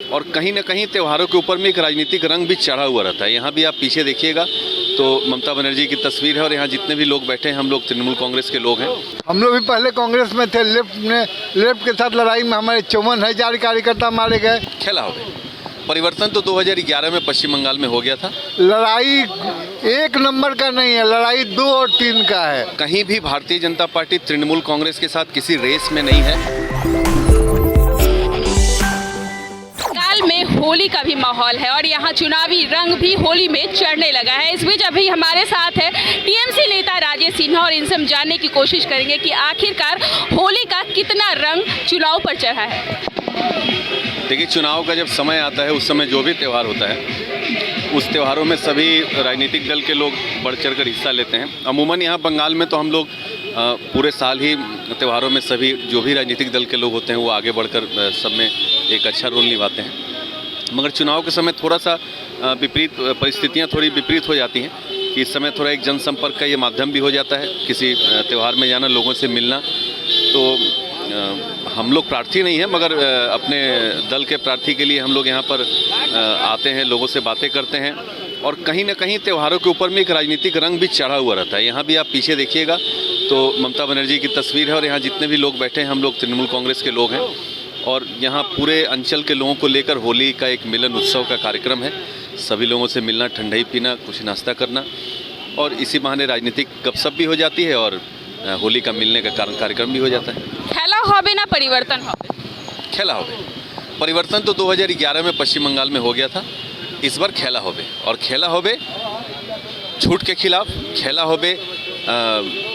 और कहीं ना कहीं त्योहारों के ऊपर में एक राजनीतिक रंग भी चढ़ा हुआ रहता है। यहाँ भी आप पीछे देखिएगा तो ममता बनर्जी की तस्वीर है और यहाँ जितने भी लोग बैठे हैं हम लोग तृणमूल कांग्रेस के लोग हैं। हम लोग भी पहले कांग्रेस में थे। लेफ्ट के साथ लड़ाई में हमारे 54,000 कार्यकर्ता मारे गए। खेला हो गया। परिवर्तन तो 2011 में पश्चिम बंगाल में हो गया था। लड़ाई 1 नंबर का नहीं है, लड़ाई 2 और 3 का है। कहीं भी भारतीय जनता पार्टी तृणमूल कांग्रेस के साथ किसी रेस में नहीं है। में होली का भी माहौल है और यहाँ चुनावी रंग भी होली में चढ़ने लगा है। इस बीच अभी हमारे साथ है टीएमसी नेता राजेश सिन्हा और इनसे हम जानने की कोशिश करेंगे कि आखिरकार होली का कितना रंग चुनाव पर चढ़ा है। देखिए, चुनाव का जब समय आता है उस समय जो भी त्यौहार होता है उस त्योहारों में सभी राजनीतिक दल के लोग बढ़ चढ़ कर हिस्सा लेते हैं। अमूमन यहाँ बंगाल में तो हम लोग पूरे साल ही त्योहारों में सभी जो भी राजनीतिक दल के लोग होते हैं वो आगे बढ़कर सब में एक अच्छा रोल निभाते हैं। मगर चुनाव के समय थोड़ा सा विपरीत परिस्थितियाँ थोड़ी विपरीत हो जाती हैं कि इस समय थोड़ा एक जनसंपर्क का ये माध्यम भी हो जाता है, किसी त्यौहार में जाना, लोगों से मिलना। तो हम लोग प्रार्थी नहीं हैं मगर अपने दल के प्रार्थी के लिए हम लोग यहाँ पर आते हैं, लोगों से बातें करते हैं और कहीं ना कहीं त्योहारों के ऊपर में एक राजनीतिक रंग भी चढ़ा हुआ रहता है। यहाँ भी आप पीछे देखिएगा तो ममता बनर्जी की तस्वीर है और यहाँ जितने भी लोग बैठे हैं हम लोग तृणमूल कांग्रेस के लोग हैं और यहाँ पूरे अंचल के लोगों को लेकर होली का एक मिलन उत्सव का कार्यक्रम है। सभी लोगों से मिलना, ठंडाई पीना, कुछ नाश्ता करना और इसी बहाने राजनीतिक गपशप भी हो जाती है और होली का मिलने का कार्यक्रम भी हो जाता है। खेला होबे ना परिवर्तन होबे? खेला होबे। परिवर्तन तो 2011 में पश्चिम बंगाल में हो गया था। इस बार खेला होबे और खेला होबे झूठ के खिलाफ, खेला होबे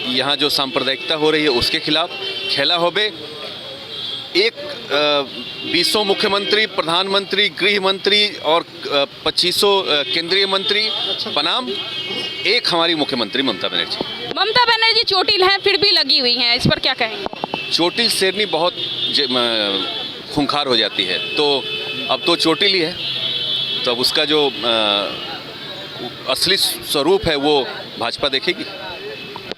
यहाँ जो सांप्रदायिकता हो रही है उसके खिलाफ, खेला होबे एक 20 मुख्यमंत्री, प्रधानमंत्री, गृह मंत्री और 25 केंद्रीय मंत्री बनाम एक हमारी मुख्यमंत्री ममता बनर्जी। ममता बनर्जी चोटिल हैं फिर भी लगी हुई हैं, इस पर क्या कहेंगे? चोटिल शेरनी बहुत खूंखार हो जाती है तो अब तो चोटिल ही है, तो अब उसका जो असली स्वरूप है वो भाजपा देखेगी।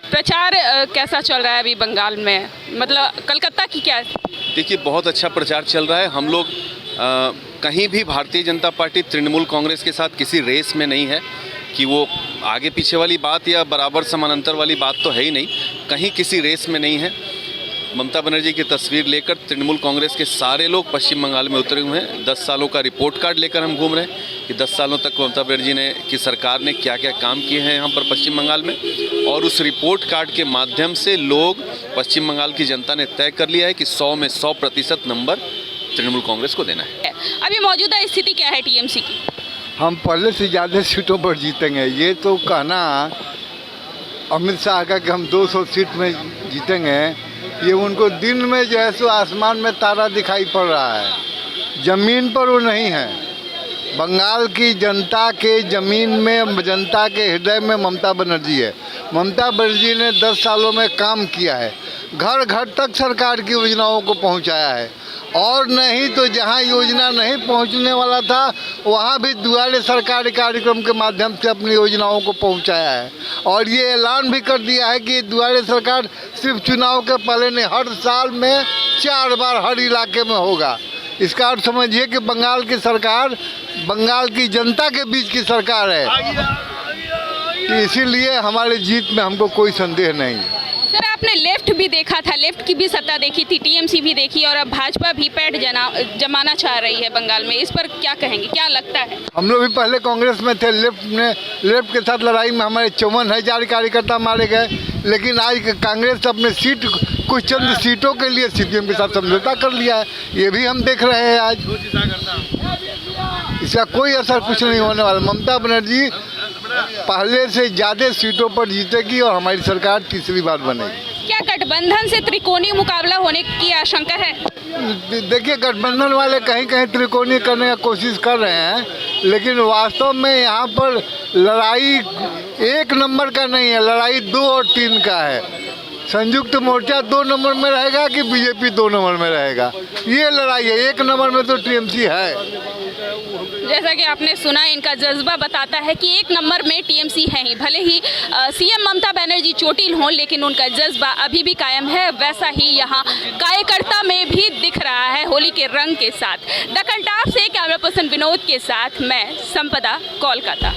प्रचार कैसा चल रहा है अभी बंगाल में, मतलब कलकत्ता की क्या? देखिए, बहुत अच्छा प्रचार चल रहा है। हम लोग कहीं भी भारतीय जनता पार्टी तृणमूल कांग्रेस के साथ किसी रेस में नहीं है कि वो आगे पीछे वाली बात या बराबर समानांतर वाली बात तो है ही नहीं, कहीं किसी रेस में नहीं है। ममता बनर्जी की तस्वीर लेकर तृणमूल कांग्रेस के सारे लोग पश्चिम बंगाल में उतरे हुए हैं। 10 सालों का रिपोर्ट कार्ड लेकर हम घूम रहे हैं कि 10 सालों तक ममता बनर्जी की सरकार ने क्या क्या काम किए हैं यहाँ पर पश्चिम बंगाल में, और उस रिपोर्ट कार्ड के माध्यम से लोग, पश्चिम बंगाल की जनता ने तय कर लिया है कि 100 में 100% नंबर तृणमूल कांग्रेस को देना है। अभी मौजूदा स्थिति क्या है टीएमसी की? हम पहले से ज़्यादा सीटों पर जीतेंगे। ये तो कहना अमित शाह का कि हम 200 सीट में जीतेंगे, ये उनको दिन में जो है सो आसमान में तारा दिखाई पड़ रहा है, ज़मीन पर वो नहीं है। बंगाल की जनता के ज़मीन में, जनता के हृदय में ममता बनर्जी है। ममता बनर्जी ने 10 सालों में काम किया है, घर घर तक सरकार की योजनाओं को पहुंचाया है और नहीं तो जहां योजना नहीं पहुंचने वाला था वहां भी दुआरे सरकारी कार्यक्रम के माध्यम से अपनी योजनाओं को पहुंचाया है। और ये ऐलान भी कर दिया है कि दुआरे सरकार सिर्फ चुनाव के पहले नहीं, हर साल में 4 बार हर इलाके में होगा। इसका अर्थ समझिए कि बंगाल की सरकार बंगाल की जनता के बीच की सरकार है, इसीलिए हमारे जीत में हमको कोई संदेह नहीं है। सर, आपने लेफ्ट भी देखा था, लेफ्ट की भी सत्ता देखी थी, टीएमसी भी देखी और अब भाजपा भी पैठ जमाना चाह रही है बंगाल में, इस पर क्या कहेंगे, क्या लगता है? हम लोग भी पहले कांग्रेस में थे। लेफ्ट के साथ लड़ाई में हमारे 54,000 कार्यकर्ता मारे गए, लेकिन आज कांग्रेस अपने कुछ चंद सीटों के लिए सीपीएम के साथ समझौता कर लिया है। ये भी हम देख रहे हैं आज। इसका कोई असर कुछ नहीं होने वाला। ममता बनर्जी पहले से ज़्यादा सीटों पर जीतेगी और हमारी सरकार तीसरी बार बनेगी। क्या गठबंधन से त्रिकोणीय मुकाबला होने की आशंका है? देखिए, गठबंधन वाले कहीं कहीं त्रिकोणीय करने की कोशिश कर रहे हैं, लेकिन वास्तव में यहाँ पर लड़ाई 1 नंबर का नहीं है, लड़ाई 2 और 3 का है। संयुक्त मोर्चा 2 नंबर में रहेगा कि बीजेपी 2 नंबर में रहेगा, ये लड़ाई है। 1 नंबर में तो टीएमसी है। जैसा कि आपने सुना, इनका जज्बा बताता है कि एक नंबर में टीएमसी है ही। भले ही सीएम ममता बनर्जी चोटिल हों, लेकिन उनका जज्बा अभी भी कायम है। वैसा ही यहाँ कार्यकर्ता में भी दिख रहा है होली के रंग के साथ। द कंटाप से कैमरा पर्सन विनोद के साथ मैं संपदा, कोलकाता।